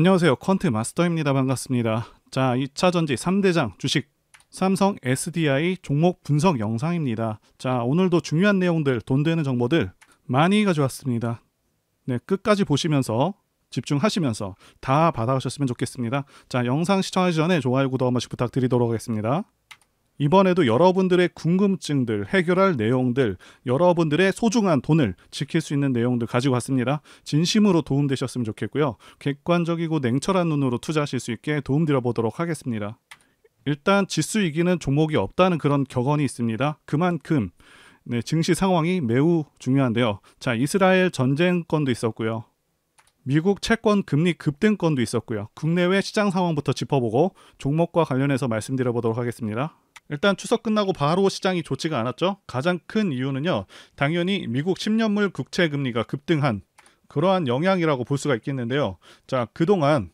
안녕하세요. 퀀트 마스터입니다. 반갑습니다. 자, 2차 전지 3대장 주식 삼성 SDI 종목 분석 영상입니다. 자, 오늘도 중요한 내용들, 돈 되는 정보들 많이 가져왔습니다. 네, 끝까지 보시면서 집중하시면서 다 받아가셨으면 좋겠습니다. 자, 영상 시청하기 전에 좋아요, 구독 한 번씩 부탁드리도록 하겠습니다. 이번에도 여러분들의 궁금증들, 해결할 내용들, 여러분들의 소중한 돈을 지킬 수 있는 내용들 가지고 왔습니다. 진심으로 도움되셨으면 좋겠고요. 객관적이고 냉철한 눈으로 투자하실 수 있게 도움드려 보도록 하겠습니다. 일단 지수 이기는 종목이 없다는 그런 격언이 있습니다. 그만큼 증시 상황이 매우 중요한데요. 자, 이스라엘 전쟁 건도 있었고요. 미국 채권 금리 급등 건도 있었고요. 국내외 시장 상황부터 짚어보고 종목과 관련해서 말씀드려 보도록 하겠습니다. 일단 추석 끝나고 바로 시장이 좋지가 않았죠. 가장 큰 이유는요, 당연히 미국 10년물 국채 금리가 급등한 그러한 영향이라고 볼 수가 있겠는데요. 자, 그동안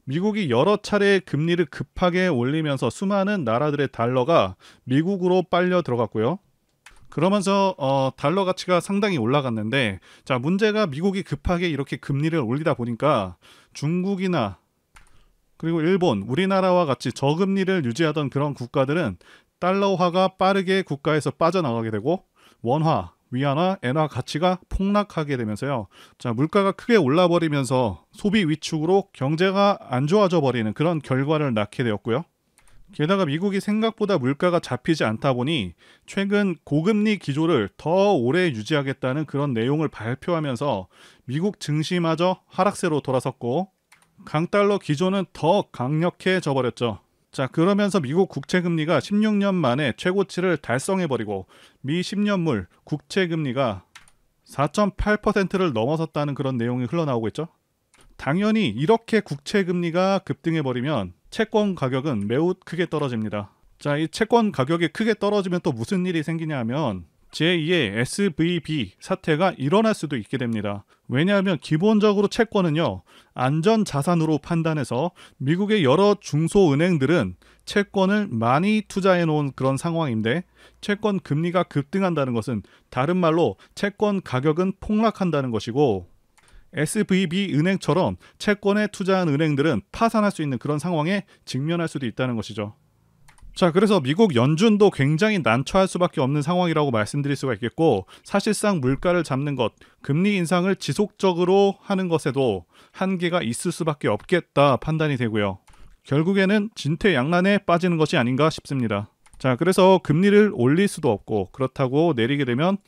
미국이 여러 차례 금리를 급하게 올리면서 수많은 나라들의 달러가 미국으로 빨려 들어갔고요. 그러면서 달러 가치가 상당히 올라갔는데, 자, 문제가 미국이 급하게 이렇게 금리를 올리다 보니까 중국이나 그리고 일본, 우리나라와 같이 저금리를 유지하던 그런 국가들은 달러화가 빠르게 국가에서 빠져나가게 되고 원화, 위안화, 엔화 가치가 폭락하게 되면서요. 자, 물가가 크게 올라버리면서 소비 위축으로 경제가 안 좋아져 버리는 그런 결과를 낳게 되었고요. 게다가 미국이 생각보다 물가가 잡히지 않다 보니 최근 고금리 기조를 더 오래 유지하겠다는 그런 내용을 발표하면서 미국 증시마저 하락세로 돌아섰고 강달러 기조는 더 강력해져 버렸죠. 자, 그러면서 미국 국채금리가 16년 만에 최고치를 달성해버리고 미 10년물 국채금리가 4.8%를 넘어섰다는 그런 내용이 흘러나오고 있죠. 당연히 이렇게 국채금리가 급등해버리면 채권 가격은 매우 크게 떨어집니다. 자, 이 채권 가격이 크게 떨어지면 또 무슨 일이 생기냐 하면 제2의 SVB 사태가 일어날 수도 있게 됩니다. 왜냐하면 기본적으로 채권은요, 안전자산으로 판단해서 미국의 여러 중소은행들은 채권을 많이 투자해 놓은 그런 상황인데, 채권 금리가 급등한다는 것은 다른 말로 채권 가격은 폭락한다는 것이고, SVB 은행처럼 채권에 투자한 은행들은 파산할 수 있는 그런 상황에 직면할 수도 있다는 것이죠. 자, 그래서 미국 연준도 굉장히 난처할 수밖에 없는 상황이라고 말씀드릴 수가 있겠고, 사실상 물가를 잡는 것, 금리 인상을 지속적으로 하는 것에도 한계가 있을 수밖에 없겠다 판단이 되고요. 결국에는 진퇴양난에 빠지는 것이 아닌가 싶습니다. 자, 그래서 금리를 올릴 수도 없고, 그렇다고 내리게 되면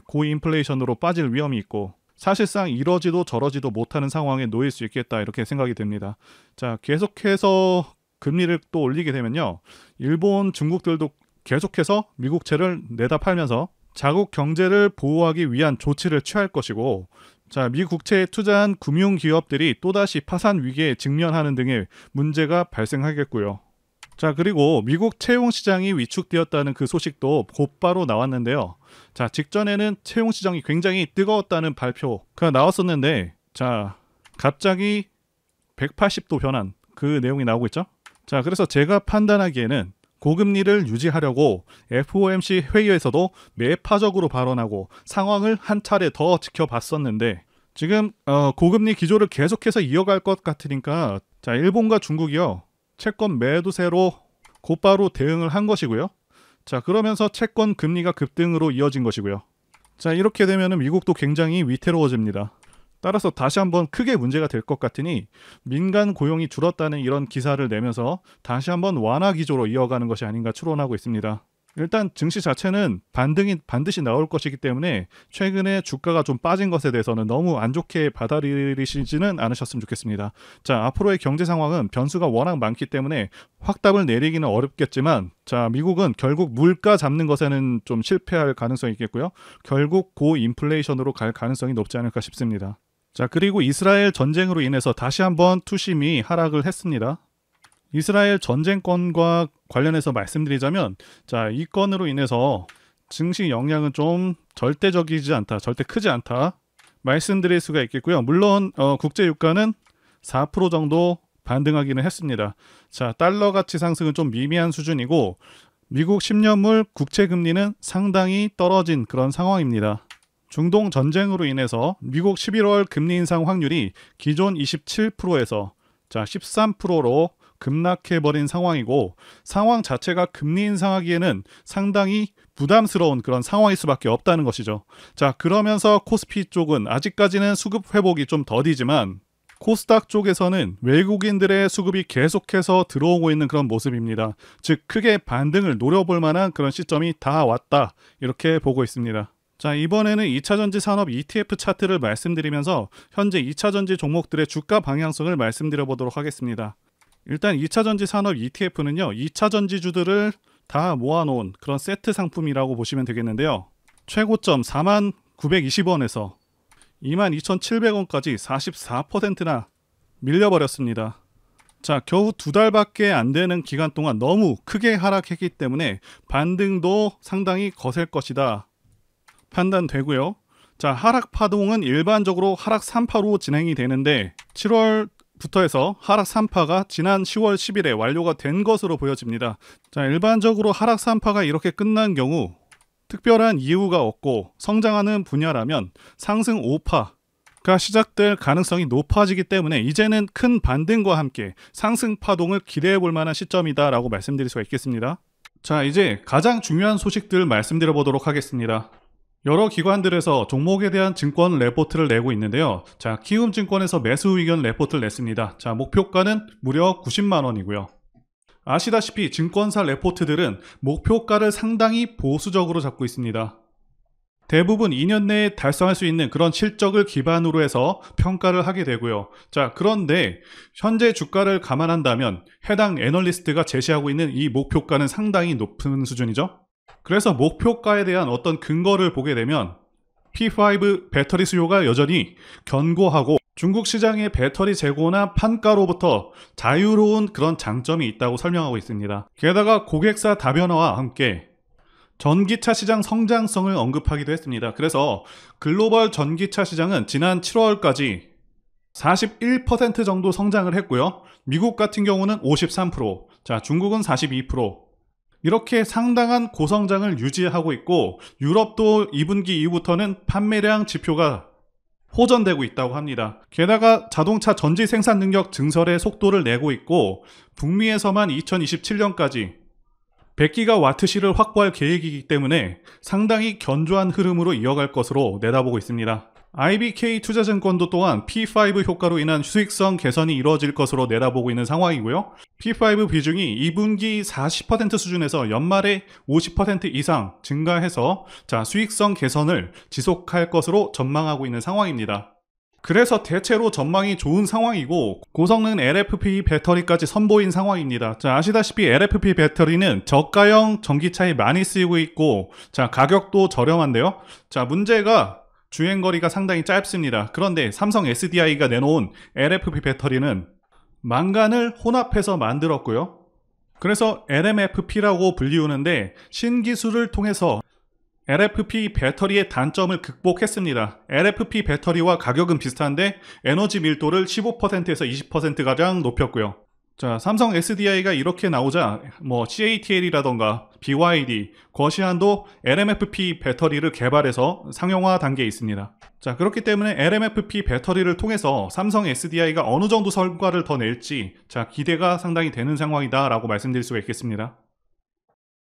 고인플레이션으로 빠질 위험이 있고, 사실상 이러지도 저러지도 못하는 상황에 놓일 수 있겠다, 이렇게 생각이 됩니다. 자, 계속해서 금리를 또 올리게 되면요, 일본, 중국들도 계속해서 미국채를 내다 팔면서 자국 경제를 보호하기 위한 조치를 취할 것이고, 자, 미국채에 투자한 금융기업들이 또다시 파산 위기에 직면하는 등의 문제가 발생하겠고요. 자, 그리고 미국 채용시장이 위축되었다는 그 소식도 곧바로 나왔는데요. 자, 직전에는 채용시장이 굉장히 뜨거웠다는 발표가 나왔었는데, 자, 갑자기 180도 변한 그 내용이 나오고 있죠. 자, 그래서 제가 판단하기에는 고금리를 유지하려고 FOMC 회의에서도 매파적으로 발언하고 상황을 한 차례 더 지켜봤었는데, 지금 고금리 기조를 계속해서 이어갈 것 같으니까, 자, 일본과 중국이요, 채권 매도세로 곧바로 대응을 한 것이고요. 자, 그러면서 채권 금리가 급등으로 이어진 것이고요. 자, 이렇게 되면 미국도 굉장히 위태로워집니다. 따라서 다시 한번 크게 문제가 될 것 같으니 민간 고용이 줄었다는 이런 기사를 내면서 다시 한번 완화 기조로 이어가는 것이 아닌가 추론하고 있습니다. 일단 증시 자체는 반등이 반드시 나올 것이기 때문에 최근에 주가가 좀 빠진 것에 대해서는 너무 안 좋게 받아들이시지는 않으셨으면 좋겠습니다. 자, 앞으로의 경제 상황은 변수가 워낙 많기 때문에 확답을 내리기는 어렵겠지만, 자, 미국은 결국 물가 잡는 것에는 좀 실패할 가능성이 있겠고요. 결국 고인플레이션으로 갈 가능성이 높지 않을까 싶습니다. 자, 그리고 이스라엘 전쟁으로 인해서 다시 한번 투심이 하락을 했습니다. 이스라엘 전쟁권과 관련해서 말씀드리자면, 자, 이 건으로 인해서 증시 영향은 좀 절대적이지 않다, 절대 크지 않다 말씀드릴 수가 있겠고요. 물론 국제 유가는 4% 정도 반등하기는 했습니다. 자, 달러 가치 상승은 좀 미미한 수준이고 미국 10년물 국채 금리는 상당히 떨어진 그런 상황입니다. 중동 전쟁으로 인해서 미국 11월 금리 인상 확률이 기존 27%에서 자, 13%로 급락해버린 상황이고, 상황 자체가 금리 인상하기에는 상당히 부담스러운 그런 상황일 수밖에 없다는 것이죠. 자, 그러면서 코스피 쪽은 아직까지는 수급 회복이 좀 더디지만 코스닥 쪽에서는 외국인들의 수급이 계속해서 들어오고 있는 그런 모습입니다. 즉 크게 반등을 노려볼 만한 그런 시점이 다 왔다, 이렇게 보고 있습니다. 자, 이번에는 2차전지 산업 ETF 차트를 말씀드리면서 현재 2차전지 종목들의 주가 방향성을 말씀드려 보도록 하겠습니다. 일단 2차전지 산업 ETF는요, 2차전지주들을 다 모아놓은 그런 세트 상품이라고 보시면 되겠는데요. 최고점 49,20원에서 22,700원까지 44%나 밀려버렸습니다. 자, 겨우 2달밖에 안 되는 기간 동안 너무 크게 하락했기 때문에 반등도 상당히 거셀 것이다 판단되고요. 자, 하락 파동은 일반적으로 하락 3파로 진행이 되는데 7월부터 해서 하락 3파가 지난 10월 10일에 완료가 된 것으로 보여집니다. 자, 일반적으로 하락 3파가 이렇게 끝난 경우 특별한 이유가 없고 성장하는 분야라면 상승 5파가 시작될 가능성이 높아지기 때문에 이제는 큰 반등과 함께 상승 파동을 기대해 볼 만한 시점이다 라고 말씀드릴 수가 있겠습니다. 자, 이제 가장 중요한 소식들 말씀드려 보도록 하겠습니다. 여러 기관들에서 종목에 대한 증권 레포트를 내고 있는데요. 자, 키움증권에서 매수 의견 레포트를 냈습니다. 자, 목표가는 무려 90만 원이고요. 아시다시피 증권사 레포트들은 목표가를 상당히 보수적으로 잡고 있습니다. 대부분 2년 내에 달성할 수 있는 그런 실적을 기반으로 해서 평가를 하게 되고요. 자, 그런데 현재 주가를 감안한다면 해당 애널리스트가 제시하고 있는 이 목표가는 상당히 높은 수준이죠. 그래서 목표가에 대한 어떤 근거를 보게 되면 P5 배터리 수요가 여전히 견고하고 중국 시장의 배터리 재고나 판가로부터 자유로운 그런 장점이 있다고 설명하고 있습니다. 게다가 고객사 다변화와 함께 전기차 시장 성장성을 언급하기도 했습니다. 그래서 글로벌 전기차 시장은 지난 7월까지 41% 정도 성장을 했고요. 미국 같은 경우는 53%, 자, 중국은 42%, 이렇게 상당한 고성장을 유지하고 있고 유럽도 2분기 이후부터는 판매량 지표가 호전되고 있다고 합니다. 게다가 자동차 전지 생산 능력 증설의 속도를 내고 있고 북미에서만 2027년까지 100기가와트시를 확보할 계획이기 때문에 상당히 견조한 흐름으로 이어갈 것으로 내다보고 있습니다. IBK 투자증권도 또한 P5 효과로 인한 수익성 개선이 이루어질 것으로 내다보고 있는 상황이고요. P5 비중이 2분기 40% 수준에서 연말에 50% 이상 증가해서 자, 수익성 개선을 지속할 것으로 전망하고 있는 상황입니다. 그래서 대체로 전망이 좋은 상황이고 고성능 LFP 배터리까지 선보인 상황입니다. 자, 아시다시피 LFP 배터리는 저가형 전기차에 많이 쓰이고 있고 자, 가격도 저렴한데요. 자, 문제가 주행거리가 상당히 짧습니다. 그런데 삼성 SDI가 내놓은 LFP 배터리는 망간을 혼합해서 만들었고요. 그래서 LMFP라고 불리우는데 신기술을 통해서 LFP 배터리의 단점을 극복했습니다. LFP 배터리와 가격은 비슷한데 에너지 밀도를 15%에서 20%가량 높였고요. 자, 삼성 SDI가 이렇게 나오자 CATL이라던가 BYD, 거시안도 LMFP 배터리를 개발해서 상용화 단계에 있습니다. 자, 그렇기 때문에 LMFP 배터리를 통해서 삼성 SDI가 어느 정도 성과를 더 낼지 자, 기대가 상당히 되는 상황이다 라고 말씀드릴 수가 있겠습니다.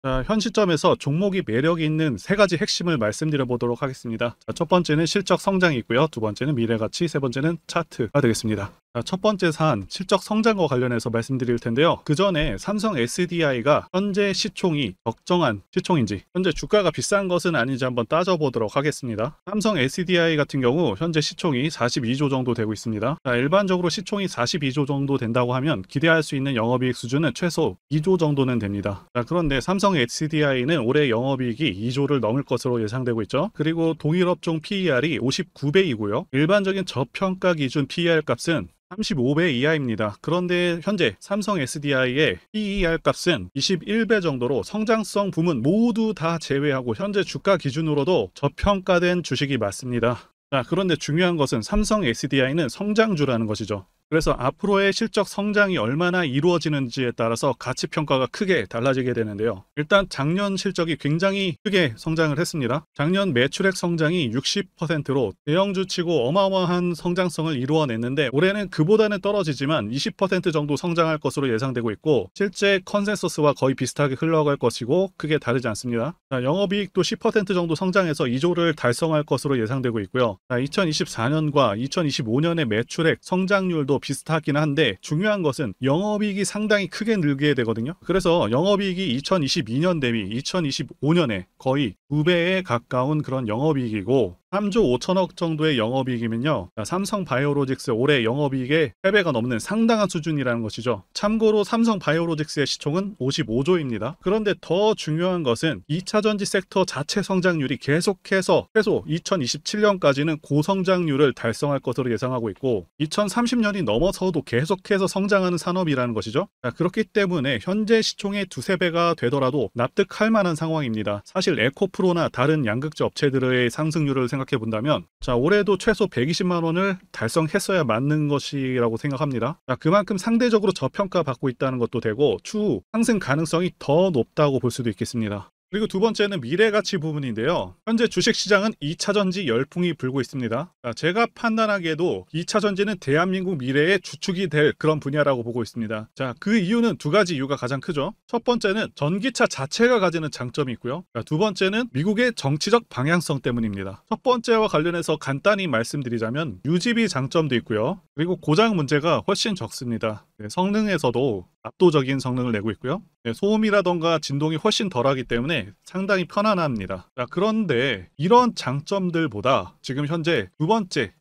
자, 현 시점에서 종목이 매력이 있는 세 가지 핵심을 말씀드려 보도록 하겠습니다. 자, 첫 번째는 실적 성장이 있고요. 두 번째는 미래가치, 세 번째는 차트가 되겠습니다. 자, 첫 번째 사안, 실적 성장과 관련해서 말씀드릴 텐데요. 그 전에 삼성 SDI가 현재 시총이 적정한 시총인지, 현재 주가가 비싼 것은 아닌지 한번 따져보도록 하겠습니다. 삼성 SDI 같은 경우 현재 시총이 42조 정도 되고 있습니다. 자, 일반적으로 시총이 42조 정도 된다고 하면 기대할 수 있는 영업이익 수준은 최소 2조 정도는 됩니다. 자, 그런데 삼성 SDI는 올해 영업이익이 2조를 넘을 것으로 예상되고 있죠. 그리고 동일업종 PER이 59배이고요. 일반적인 저평가 기준 PER 값은 35배 이하입니다. 그런데 현재 삼성 SDI의 PER 값은 21배 정도로 성장성 부문 모두 다 제외하고 현재 주가 기준으로도 저평가된 주식이 맞습니다. 자, 그런데 중요한 것은 삼성 SDI는 성장주라는 것이죠. 그래서 앞으로의 실적 성장이 얼마나 이루어지는지에 따라서 가치 평가가 크게 달라지게 되는데요. 일단 작년 실적이 굉장히 크게 성장을 했습니다. 작년 매출액 성장이 60%로 대형주치고 어마어마한 성장성을 이루어냈는데 올해는 그보다는 떨어지지만 20% 정도 성장할 것으로 예상되고 있고 실제 컨센서스와 거의 비슷하게 흘러갈 것이고 크게 다르지 않습니다. 자, 영업이익도 10% 정도 성장해서 2조를 달성할 것으로 예상되고 있고요. 2024년과 2025년의 매출액 성장률도 비슷하긴 한데 중요한 것은 영업이익이 상당히 크게 늘게 되거든요. 그래서 영업이익이 2022년 대비 2025년에 거의 2배에 가까운 그런 영업이익이고 3조 5천억 정도의 영업이익이면요. 삼성바이오로직스 올해 영업이익의 3배가 넘는 상당한 수준이라는 것이죠. 참고로 삼성바이오로직스의 시총은 55조입니다. 그런데 더 중요한 것은 2차전지 섹터 자체 성장률이 계속해서 최소 2027년까지는 고성장률을 달성할 것으로 예상하고 있고 2030년이 넘어서도 계속해서 성장하는 산업이라는 것이죠. 그렇기 때문에 현재 시총의 2~3배가 되더라도 납득할 만한 상황입니다. 사실 에코프로나 다른 양극재 업체들의 상승률을 생각해 본다면 올해도 최소 120만 원을 달성했어야 맞는 것이라고 생각합니다. 그만큼 상대적으로 저평가받고 있다는 것도 되고 추후 상승 가능성이 더 높다고 볼 수도 있겠습니다. 그리고 두 번째는 미래가치 부분인데요. 현재 주식시장은 2차전지 열풍이 불고 있습니다. 제가 판단하기에도 2차전지는 대한민국 미래의 주축이 될 그런 분야라고 보고 있습니다. 그 이유는 두 가지 이유가 가장 크죠. 첫 번째는 전기차 자체가 가지는 장점이 있고요. 두 번째는 미국의 정치적 방향성 때문입니다. 첫 번째와 관련해서 간단히 말씀드리자면 유지비 장점도 있고요. 그리고 고장 문제가 훨씬 적습니다. 성능에서도 압도적인 성능을 내고 있고요. 소음이라던가 진동이 훨씬 덜하기 때문에 상당히 편안합니다. 그런데 이런 장점들보다 지금 현재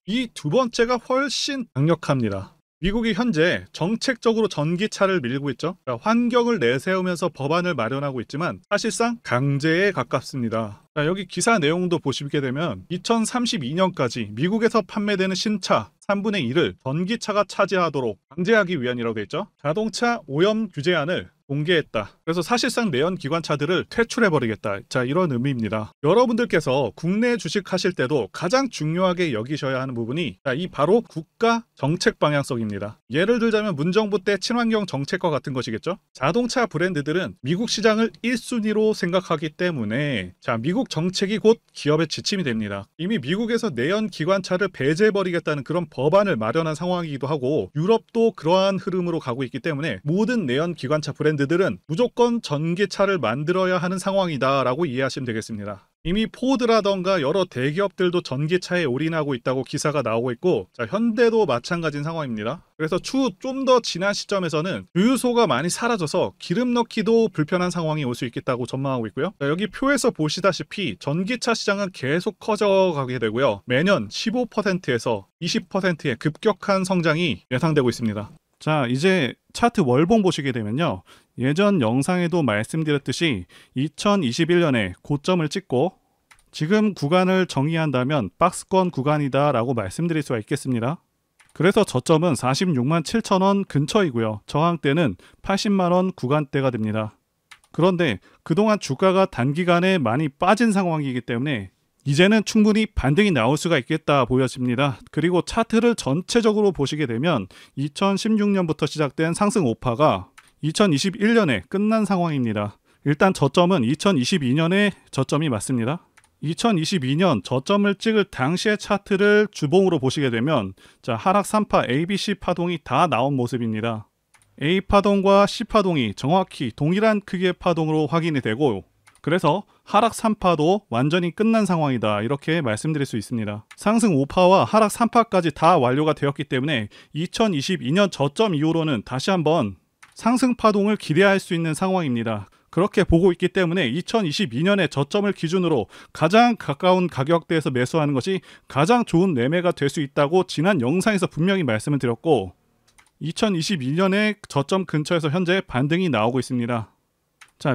이 두 번째가 훨씬 강력합니다. 미국이 현재 정책적으로 전기차를 밀고 있죠. 환경을 내세우면서 법안을 마련하고 있지만 사실상 강제에 가깝습니다. 여기 기사 내용도 보시게 되면 2032년까지 미국에서 판매되는 신차 3분의 1을 전기차가 차지하도록 강제하기 위한이라고 되어 있죠. 자동차 오염 규제안을 공개했다. 그래서 사실상 내연 기관차들을 퇴출해버리겠다. 이런 의미입니다. 여러분들께서 국내 주식하실 때도 가장 중요하게 여기셔야 하는 부분이 이 바로 국가 정책 방향성입니다. 예를 들자면 문정부 때 친환경 정책과 같은 것이겠죠. 자동차 브랜드들은 미국 시장을 1순위로 생각하기 때문에 미국 정책이 곧 기업의 지침이 됩니다. 이미 미국에서 내연 기관차를 배제해버리겠다는 그런 법안을 마련한 상황이기도 하고 유럽도 그러한 흐름으로 가고 있기 때문에 모든 내연 기관차 브랜드들은 무조건 전기차를 만들어야 하는 상황이다 라고 이해하시면 되겠습니다. 이미 포드라던가 여러 대기업들도 전기차에 올인하고 있다고 기사가 나오고 있고 현대도 마찬가지인 상황입니다. 그래서 추후 좀 더 지난 시점에서는 주유소가 많이 사라져서 기름 넣기도 불편한 상황이 올 수 있겠다고 전망하고 있고요. 여기 표에서 보시다시피 전기차 시장은 계속 커져가게 되고요. 매년 15%에서 20%의 급격한 성장이 예상되고 있습니다. 이제 차트 월봉 보시게 되면요. 예전 영상에도 말씀드렸듯이 2021년에 고점을 찍고 지금 구간을 정의한다면 박스권 구간이다 라고 말씀드릴 수가 있겠습니다. 그래서 저점은 46만 7천 원 근처이고요. 저항대는 80만 원 구간대가 됩니다. 그런데 그동안 주가가 단기간에 많이 빠진 상황이기 때문에 이제는 충분히 반등이 나올 수가 있겠다 보여집니다. 그리고 차트를 전체적으로 보시게 되면 2016년부터 시작된 상승 오파가 2021년에 끝난 상황입니다. 일단 저점은 2022년에 저점이 맞습니다. 2022년 저점을 찍을 당시의 차트를 주봉으로 보시게 되면 하락 3파 ABC 파동이 다 나온 모습입니다. A 파동과 C 파동이 정확히 동일한 크기의 파동으로 확인이 되고 그래서 하락 3파도 완전히 끝난 상황이다 이렇게 말씀드릴 수 있습니다. 상승 5파와 하락 3파까지 다 완료가 되었기 때문에 2022년 저점 이후로는 다시 한번 상승 파동을 기대할 수 있는 상황입니다. 그렇게 보고 있기 때문에 2022년의 저점을 기준으로 가장 가까운 가격대에서 매수하는 것이 가장 좋은 매매가 될 수 있다고 지난 영상에서 분명히 말씀을 드렸고 2022년의 저점 근처에서 현재 반등이 나오고 있습니다.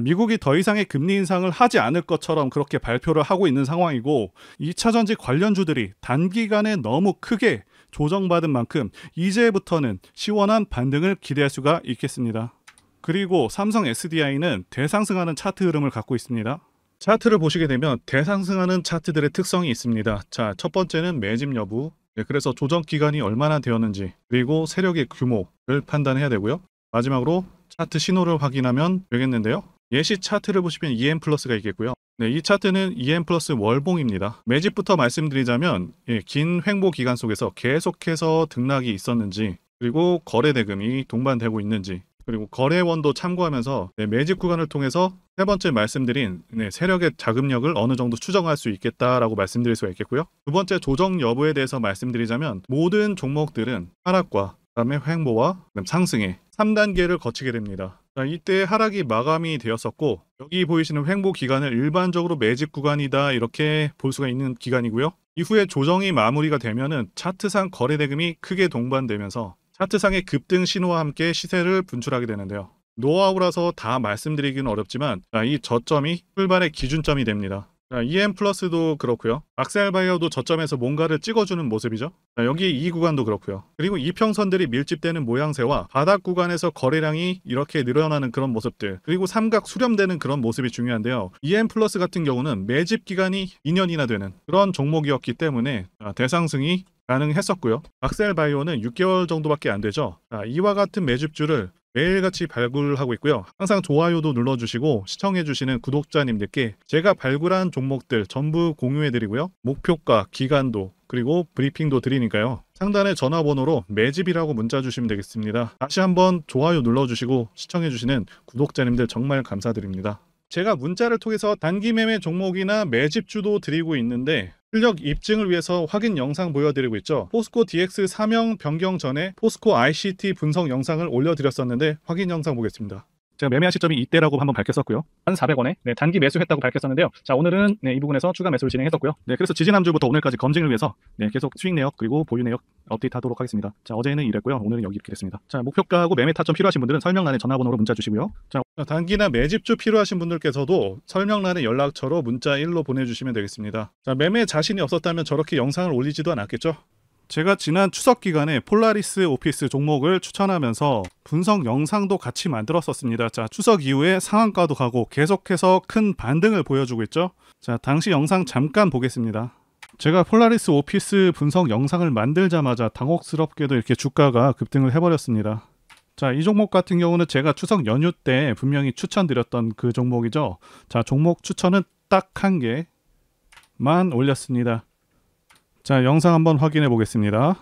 미국이 더 이상의 금리 인상을 하지 않을 것처럼 그렇게 발표를 하고 있는 상황이고 2차전지 관련주들이 단기간에 너무 크게 조정받은 만큼 이제부터는 시원한 반등을 기대할 수가 있겠습니다. 그리고 삼성 SDI는 대상승하는 차트 흐름을 갖고 있습니다. 차트를 보시게 되면 대상승하는 차트들의 특성이 있습니다. 첫 번째는 매집 여부, 네, 그래서 조정 기간이 얼마나 되었는지 그리고 세력의 규모를 판단해야 되고요. 마지막으로 차트 신호를 확인하면 되겠는데요. 예시 차트를 보시면 EM 플러스가 있겠고요. 네, 이 차트는 EM 플러스 월봉입니다. 매집부터 말씀드리자면 긴 횡보 기간 속에서 계속해서 등락이 있었는지 그리고 거래 대금이 동반되고 있는지 그리고 거래원도 참고하면서 매집 구간을 통해서 세 번째 말씀드린 세력의 자금력을 어느 정도 추정할 수 있겠다라고 말씀드릴 수가 있겠고요. 두 번째 조정 여부에 대해서 말씀드리자면 모든 종목들은 하락과 그다음에 횡보와 그다음 상승의 3단계를 거치게 됩니다. 자, 이때 하락이 마감이 되었었고 여기 보이시는 횡보 기간을 일반적으로 매집 구간이다 이렇게 볼 수가 있는 기간이고요. 이후에 조정이 마무리가 되면은 차트상 거래 대금이 크게 동반되면서 차트상의 급등 신호와 함께 시세를 분출하게 되는데요. 노하우라서 다 말씀드리기는 어렵지만 이 저점이 출발의 기준점이 됩니다. EM 플러스도 그렇고요. 악셀바이어도 저점에서 뭔가를 찍어주는 모습이죠. 여기 이 구간도 그렇고요. 그리고 이평선들이 밀집되는 모양새와 바닥 구간에서 거래량이 이렇게 늘어나는 그런 모습들 그리고 삼각 수렴되는 그런 모습이 중요한데요. EM 플러스 같은 경우는 매집 기간이 2년이나 되는 그런 종목이었기 때문에 대상승이 가능했었고요. 악셀바이오는 6개월 정도밖에 안 되죠. 이와 같은 매집주를 매일같이 발굴하고 있고요. 항상 좋아요도 눌러주시고 시청해주시는 구독자님들께 제가 발굴한 종목들 전부 공유해드리고요. 목표가, 기간도 그리고 브리핑도 드리니까요. 상단에 전화번호로 매집이라고 문자 주시면 되겠습니다. 다시 한번 좋아요 눌러주시고 시청해주시는 구독자님들 정말 감사드립니다. 제가 문자를 통해서 단기 매매 종목이나 매집주도 드리고 있는데 실력 입증을 위해서 확인 영상 보여드리고 있죠. 포스코 DX 사명 변경 전에 포스코 ICT 분석 영상을 올려드렸었는데 확인 영상 보겠습니다. 제가 매매한 시점이 이때라고 한번 밝혔었고요. 1,400원에 단기 매수했다고 밝혔었는데요. 자, 오늘은 이 부분에서 추가 매수를 진행했었고요. 그래서 지지난 주부터 오늘까지 검증을 위해서 계속 수익 내역 그리고 보유 내역 업데이트하도록 하겠습니다. 자, 어제는 이랬고요. 오늘은 여기 이렇게 됐습니다. 자, 목표가하고 매매 타점 필요하신 분들은 설명란에 전화번호로 문자 주시고요. 자, 단기나 매집주 필요하신 분들께서도 설명란에 연락처로 문자 1로 보내주시면 되겠습니다. 자, 매매 자신이 없었다면 저렇게 영상을 올리지도 않았겠죠. 제가 지난 추석 기간에 폴라리스 오피스 종목을 추천하면서 분석 영상도 같이 만들었었습니다. 자, 추석 이후에 상한가도 가고 계속해서 큰 반등을 보여주고 있죠. 자, 당시 영상 잠깐 보겠습니다. 제가 폴라리스 오피스 분석 영상을 만들자마자 당혹스럽게도 이렇게 주가가 급등을 해버렸습니다. 자, 이 종목 같은 경우는 제가 추석 연휴 때 분명히 추천드렸던 그 종목이죠. 자, 종목 추천은 딱 한 개만 올렸습니다. 자, 영상 한번 확인해 보겠습니다.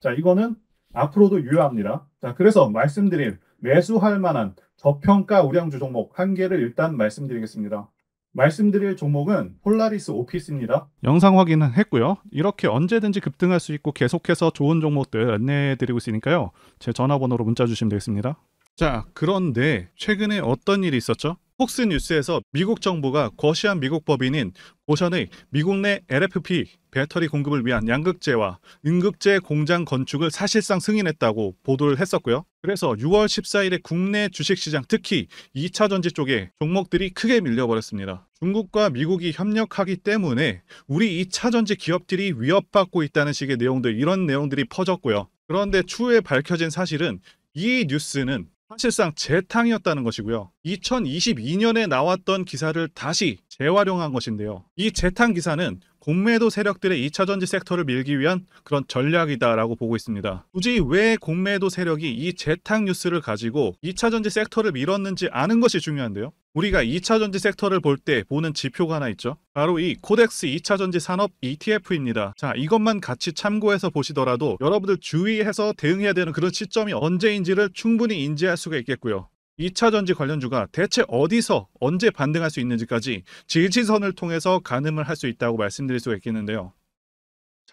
자, 이거는 앞으로도 유효합니다. 자, 그래서 말씀드릴 매수할 만한 저평가 우량주 종목 한 개를 일단 말씀드리겠습니다. 말씀드릴 종목은 폴라리스 오피스입니다. 영상 확인했고요. 이렇게 언제든지 급등할 수 있고 계속해서 좋은 종목들 안내해 드리고 있으니까요. 제 전화번호로 문자 주시면 되겠습니다. 자, 그런데 최근에 어떤 일이 있었죠? 폭스뉴스에서 미국 정부가 거시한 미국 법인인 고션의 미국 내 LFP 배터리 공급을 위한 양극재와 음극재 공장 건축을 사실상 승인했다고 보도를 했었고요. 그래서 6월 14일에 국내 주식시장 특히 2차전지 쪽에 종목들이 크게 밀려버렸습니다. 중국과 미국이 협력하기 때문에 우리 2차전지 기업들이 위협받고 있다는 식의 내용들 이런 내용들이 퍼졌고요. 그런데 추후에 밝혀진 사실은 이 뉴스는 사실상 재탕이었다는 것이고요. 2022년에 나왔던 기사를 다시 재활용한 것인데요. 이 재탕 기사는 공매도 세력들의 2차전지 섹터를 밀기 위한 그런 전략이다라고 보고 있습니다. 굳이 왜 공매도 세력이 이 재탕 뉴스를 가지고 2차전지 섹터를 밀었는지 아는 것이 중요한데요. 우리가 2차전지 섹터를 볼 때 보는 지표가 하나 있죠. 바로 이 코덱스 2차전지 산업 ETF입니다. 자, 이것만 같이 참고해서 보시더라도 여러분들 주의해서 대응해야 되는 그런 시점이 언제인지를 충분히 인지할 수가 있겠고요. 2차전지 관련주가 대체 어디서 언제 반등할 수 있는지까지 지지선을 통해서 가늠을 할 수 있다고 말씀드릴 수가 있겠는데요.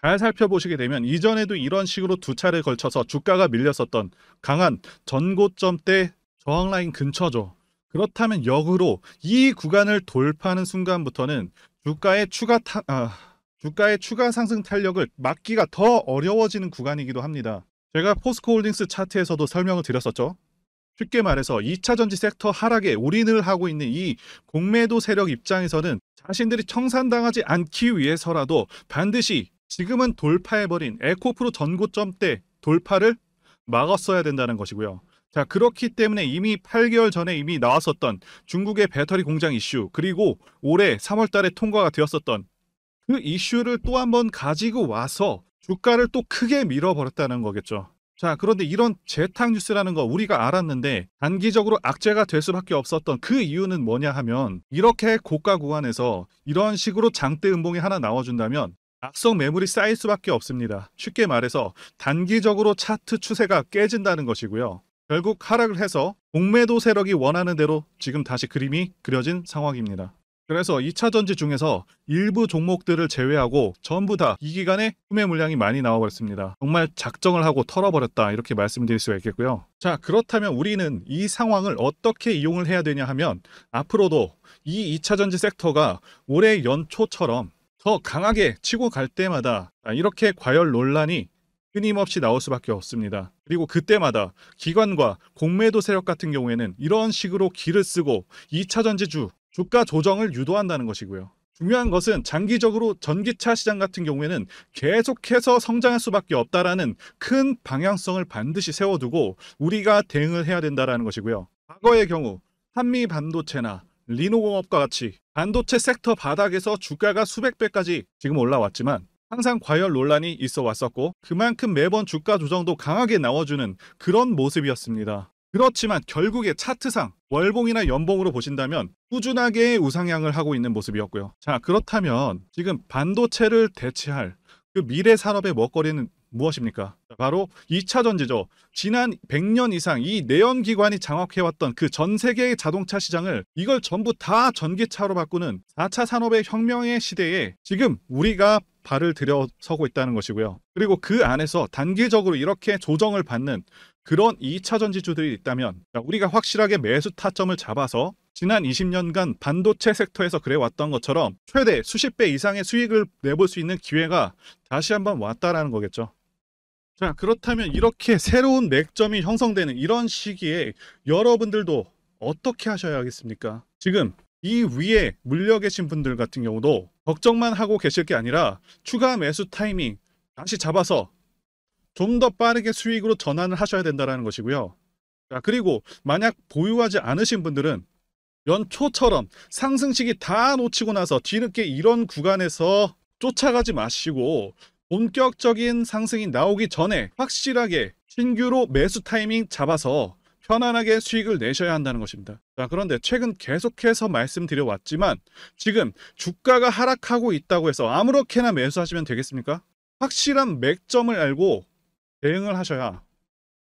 잘 살펴보시게 되면 이전에도 이런 식으로 두 차례에 걸쳐서 주가가 밀렸었던 강한 전고점대 저항라인 근처죠. 그렇다면 역으로 이 구간을 돌파하는 순간부터는 주가의 추가 상승 탄력을 막기가 더 어려워지는 구간이기도 합니다. 제가 포스코홀딩스 차트에서도 설명을 드렸었죠. 쉽게 말해서 2차전지 섹터 하락에 올인을 하고 있는 이 공매도 세력 입장에서는 자신들이 청산당하지 않기 위해서라도 반드시 지금은 돌파해버린 에코프로 전고점대 돌파를 막았어야 된다는 것이고요. 자, 그렇기 때문에 이미 8개월 전에 이미 나왔었던 중국의 배터리 공장 이슈 그리고 올해 3월 달에 통과가 되었었던 그 이슈를 또 한 번 가지고 와서 주가를 또 크게 밀어버렸다는 거겠죠. 자, 그런데 이런 재탕 뉴스라는 거 우리가 알았는데 단기적으로 악재가 될 수밖에 없었던 그 이유는 뭐냐 하면, 이렇게 고가 구간에서 이런 식으로 장대 음봉이 하나 나와준다면 악성 매물이 쌓일 수밖에 없습니다. 쉽게 말해서 단기적으로 차트 추세가 깨진다는 것이고요. 결국 하락을 해서 공매도 세력이 원하는 대로 지금 다시 그림이 그려진 상황입니다. 그래서 2차 전지 중에서 일부 종목들을 제외하고 전부 다 이 기간에 구매 물량이 많이 나와버렸습니다. 정말 작정을 하고 털어버렸다, 이렇게 말씀드릴 수가 있겠고요. 자, 그렇다면 우리는 이 상황을 어떻게 이용을 해야 되냐 하면, 앞으로도 이 2차 전지 섹터가 올해 연초처럼 더 강하게 치고 갈 때마다 이렇게 과열 논란이 끊임없이 나올 수밖에 없습니다. 그리고 그때마다 기관과 공매도 세력 같은 경우에는 이런 식으로 기를 쓰고 2차 전지주 주가 조정을 유도한다는 것이고요. 중요한 것은 장기적으로 전기차 시장 같은 경우에는 계속해서 성장할 수밖에 없다라는 큰 방향성을 반드시 세워두고 우리가 대응을 해야 된다는 것이고요. 과거의 경우 한미 반도체나 리노공업과 같이 반도체 섹터 바닥에서 주가가 수백 배까지 지금 올라왔지만 항상 과열 논란이 있어 왔었고, 그만큼 매번 주가 조정도 강하게 나와주는 그런 모습이었습니다. 그렇지만 결국에 차트상 월봉이나 연봉으로 보신다면 꾸준하게 우상향을 하고 있는 모습이었고요. 자, 그렇다면 지금 반도체를 대체할 그 미래 산업의 먹거리는 무엇입니까? 바로 2차 전지죠. 지난 100년 이상 이 내연기관이 장악해왔던 그 전 세계의 자동차 시장을, 이걸 전부 다 전기차로 바꾸는 4차 산업의 혁명의 시대에 지금 우리가 발을 들여서고 있다는 것이고요. 그리고 그 안에서 단기적으로 이렇게 조정을 받는 그런 2차 전지주들이 있다면 우리가 확실하게 매수 타점을 잡아서 지난 20년간 반도체 섹터에서 그래왔던 것처럼 최대 수십 배 이상의 수익을 내볼 수 있는 기회가 다시 한번 왔다라는 거겠죠. 자, 그렇다면 이렇게 새로운 맥점이 형성되는 이런 시기에 여러분들도 어떻게 하셔야겠습니까? 지금 이 위에 물려 계신 분들 같은 경우도 걱정만 하고 계실 게 아니라 추가 매수 타이밍 다시 잡아서 좀 더 빠르게 수익으로 전환을 하셔야 된다는 것이고요. 자, 그리고 만약 보유하지 않으신 분들은 연초처럼 상승시기 다 놓치고 나서 뒤늦게 이런 구간에서 쫓아가지 마시고 본격적인 상승이 나오기 전에 확실하게 신규로 매수 타이밍 잡아서 편안하게 수익을 내셔야 한다는 것입니다. 자, 그런데 최근 계속해서 말씀드려 왔지만 지금 주가가 하락하고 있다고 해서 아무렇게나 매수하시면 되겠습니까? 확실한 맥점을 알고 대응을 하셔야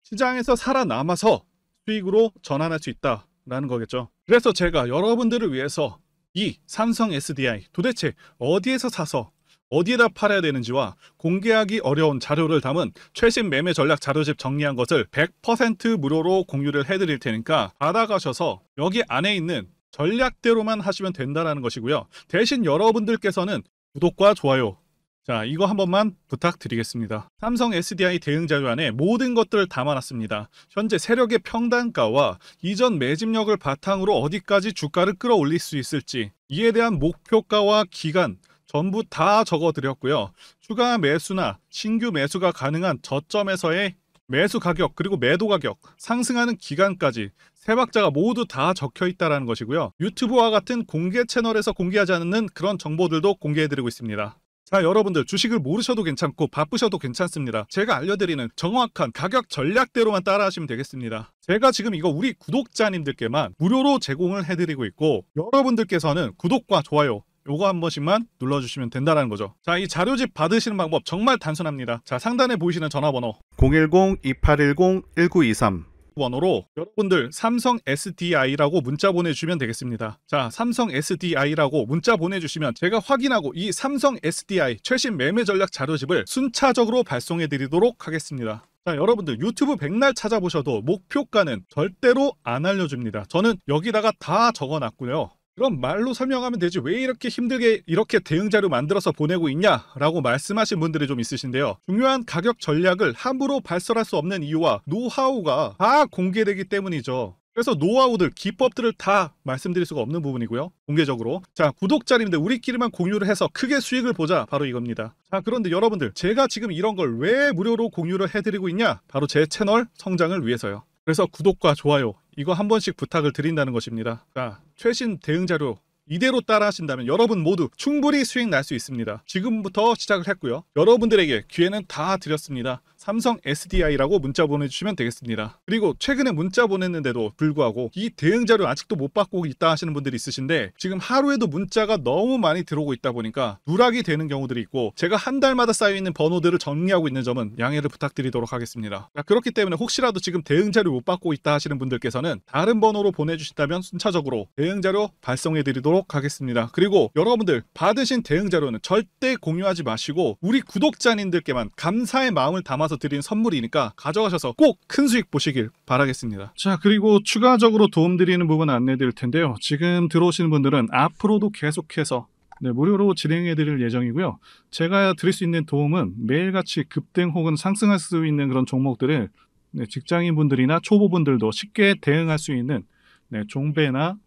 시장에서 살아남아서 수익으로 전환할 수 있다라는 거겠죠. 그래서 제가 여러분들을 위해서 이 삼성 SDI 도대체 어디에서 사서 어디에다 팔아야 되는지와 공개하기 어려운 자료를 담은 최신 매매 전략 자료집 정리한 것을 100% 무료로 공유를 해드릴 테니까 받아가셔서 여기 안에 있는 전략대로만 하시면 된다는 것이고요. 대신 여러분들께서는 구독과 좋아요, 자, 이거 한 번만 부탁드리겠습니다. 삼성 SDI 대응 자료 안에 모든 것들을 담아놨습니다. 현재 세력의 평단가와 이전 매집력을 바탕으로 어디까지 주가를 끌어올릴 수 있을지, 이에 대한 목표가와 기간 전부 다 적어드렸고요. 추가 매수나 신규 매수가 가능한 저점에서의 매수 가격, 그리고 매도 가격, 상승하는 기간까지 세 박자가 모두 다 적혀 있다는 것이고요. 유튜브와 같은 공개 채널에서 공개하지 않는 그런 정보들도 공개해드리고 있습니다. 자, 여러분들 주식을 모르셔도 괜찮고 바쁘셔도 괜찮습니다. 제가 알려드리는 정확한 가격 전략대로만 따라하시면 되겠습니다. 제가 지금 이거 우리 구독자님들께만 무료로 제공을 해드리고 있고, 여러분들께서는 구독과 좋아요 요거 한 번씩만 눌러주시면 된다는 거죠. 자, 이 자료집 받으시는 방법 정말 단순합니다. 자, 상단에 보이시는 전화번호 010-2810-1923 번호로 여러분들 삼성 SDI라고 문자 보내주시면 되겠습니다. 자, 삼성 SDI라고 문자 보내주시면 제가 확인하고 이 삼성 SDI 최신 매매 전략 자료집을 순차적으로 발송해 드리도록 하겠습니다. 자, 여러분들 유튜브 백날 찾아보셔도 목표가는 절대로 안 알려줍니다. 저는 여기다가 다 적어놨고요. 그럼 말로 설명하면 되지 왜 이렇게 힘들게 이렇게 대응 자료 만들어서 보내고 있냐 라고 말씀하신 분들이 좀 있으신데요. 중요한 가격 전략을 함부로 발설할 수 없는 이유와 노하우가 다 공개되기 때문이죠. 그래서 노하우들, 기법들을 다 말씀드릴 수가 없는 부분이고요. 공개적으로. 자, 구독자님들 우리끼리만 공유를 해서 크게 수익을 보자, 바로 이겁니다. 자, 그런데 여러분들 제가 지금 이런 걸 왜 무료로 공유를 해드리고 있냐? 바로 제 채널 성장을 위해서요. 그래서 구독과 좋아요 이거 한 번씩 부탁을 드린다는 것입니다. 자, 최신 대응 자료 이대로 따라 하신다면 여러분 모두 충분히 수익 날 수 있습니다. 지금부터 시작을 했고요. 여러분들에게 기회는 다 드렸습니다. 삼성 SDI라고 문자 보내주시면 되겠습니다. 그리고 최근에 문자 보냈는데도 불구하고 이 대응 자료 아직도 못 받고 있다 하시는 분들이 있으신데, 지금 하루에도 문자가 너무 많이 들어오고 있다 보니까 누락이 되는 경우들이 있고, 제가 한 달마다 쌓여있는 번호들을 정리하고 있는 점은 양해를 부탁드리도록 하겠습니다. 그렇기 때문에 혹시라도 지금 대응 자료 못 받고 있다 하시는 분들께서는 다른 번호로 보내주신다면 순차적으로 대응 자료 발송해 드리도록 하겠습니다. 그리고 여러분들 받으신 대응 자료는 절대 공유하지 마시고 우리 구독자님들께만 감사의 마음을 담아서 드린 선물이니까 가져가셔서 꼭 큰 수익 보시길 바라겠습니다. 자, 그리고 추가적으로 도움드리는 부분 안내 드릴 텐데요. 지금 들어오시는 분들은 앞으로도 계속해서 무료로 진행해 드릴 예정이고요. 제가 드릴 수 있는 도움은 매일같이 급등 혹은 상승할 수 있는 그런 종목들을 직장인분들이나 초보분들도 쉽게 대응할 수 있는 종배나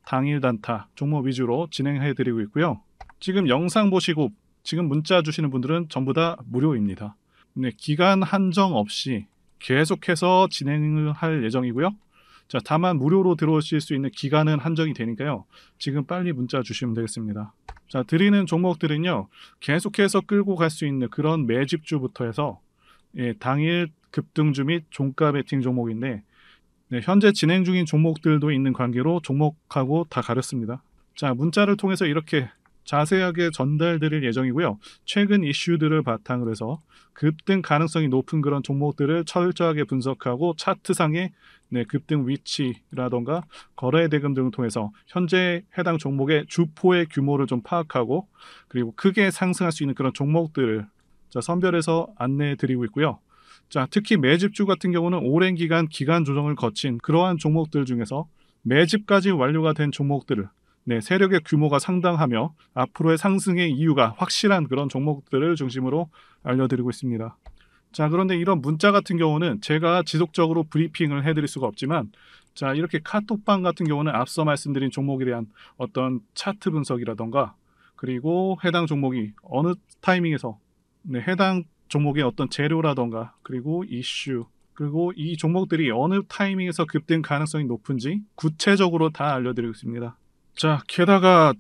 당일 단타 종목 위주로 진행해 드리고 있고요. 지금 영상 보시고 지금 문자 주시는 분들은 전부 다 무료입니다. 기간 한정 없이 계속해서 진행을 할 예정이고요. 자, 다만 무료로 들어오실 수 있는 기간은 한정이 되니까요. 지금 빨리 문자 주시면 되겠습니다. 자, 드리는 종목들은요, 계속해서 끌고 갈 수 있는 그런 매집주부터 해서 당일 급등주 및 종가 베팅 종목인데, 현재 진행 중인 종목들도 있는 관계로 종목하고 다 가렸습니다. 자, 문자를 통해서 이렇게 자세하게 전달드릴 예정이고요. 최근 이슈들을 바탕으로 해서 급등 가능성이 높은 그런 종목들을 철저하게 분석하고 차트상의 급등 위치라던가 거래 대금 등을 통해서 현재 해당 종목의 주포의 규모를 좀 파악하고, 그리고 크게 상승할 수 있는 그런 종목들을 선별해서 안내해 드리고 있고요. 자, 특히 매집주 같은 경우는 오랜 기간 조정을 거친 그러한 종목들 중에서 매집까지 완료가 된 종목들을 세력의 규모가 상당하며 앞으로의 상승의 이유가 확실한 그런 종목들을 중심으로 알려드리고 있습니다. 자, 그런데 이런 문자 같은 경우는 제가 지속적으로 브리핑을 해드릴 수가 없지만, 자, 이렇게 카톡방 같은 경우는 앞서 말씀드린 종목에 대한 어떤 차트 분석이라던가, 그리고 해당 종목이 어느 타이밍에서 해당 종목의 어떤 재료라던가, 그리고 이슈, 그리고 이 종목들이 어느 타이밍에서 급등 가능성이 높은지 구체적으로 다 알려드리고 있습니다. 자, 게다가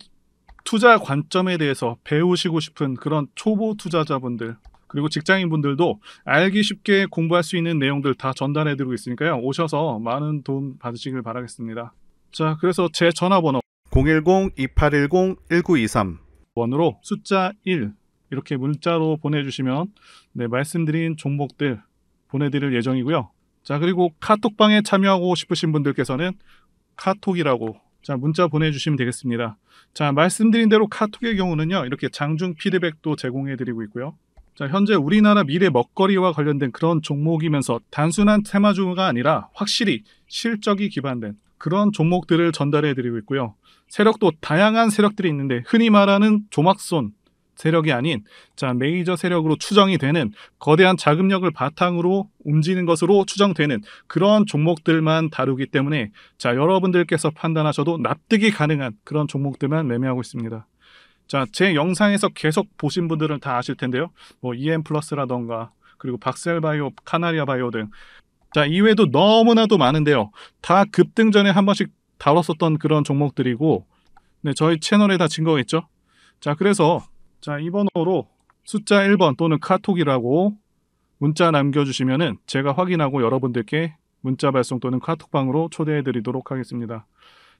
투자 관점에 대해서 배우시고 싶은 그런 초보 투자자분들, 그리고 직장인분들도 알기 쉽게 공부할 수 있는 내용들 다 전달해드리고 있으니까요. 오셔서 많은 도움 받으시길 바라겠습니다. 자, 그래서 제 전화번호 010-2810-1923 번호로 숫자 1 이렇게 문자로 보내주시면 말씀드린 종목들 보내드릴 예정이고요. 자, 그리고 카톡방에 참여하고 싶으신 분들께서는 카톡이라고 문자 보내주시면 되겠습니다. 자, 말씀드린 대로 카톡의 경우는요, 이렇게 장중 피드백도 제공해드리고 있고요. 자, 현재 우리나라 미래 먹거리와 관련된 그런 종목이면서 단순한 테마주가 아니라 확실히 실적이 기반된 그런 종목들을 전달해드리고 있고요. 세력도 다양한 세력들이 있는데, 흔히 말하는 조막손 세력이 아닌 메이저 세력으로 추정이 되는 거대한 자금력을 바탕으로 움직이는 것으로 추정되는 그런 종목들만 다루기 때문에 여러분들께서 판단하셔도 납득이 가능한 그런 종목들만 매매하고 있습니다. 자, 제 영상에서 계속 보신 분들은 다 아실 텐데요. EM플러스라던가, 그리고 박셀바이오, 카나리아바이오 등 이외에도 너무나도 많은데요. 다 급등 전에 한 번씩 다뤘었던 그런 종목들이고, 저희 채널에 다 증거가 있죠. 자, 그래서 이 번호로 숫자 1번 또는 카톡이라고 문자 남겨주시면은 제가 확인하고 여러분들께 문자 발송 또는 카톡방으로 초대해 드리도록 하겠습니다.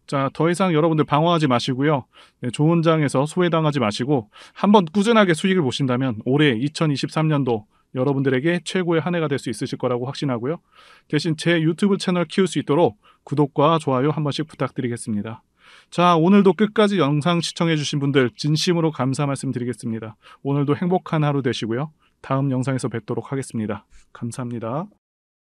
자, 더 이상 여러분들 방황하지 마시고요. 좋은 장에서 소외당하지 마시고 한번 꾸준하게 수익을 보신다면 올해 2023년도 여러분들에게 최고의 한 해가 될 수 있으실 거라고 확신하고요. 대신 제 유튜브 채널 키울 수 있도록 구독과 좋아요 한 번씩 부탁드리겠습니다. 자, 오늘도 끝까지 영상 시청해주신 분들 진심으로 감사 말씀드리겠습니다. 오늘도 행복한 하루 되시고요. 다음 영상에서 뵙도록 하겠습니다. 감사합니다.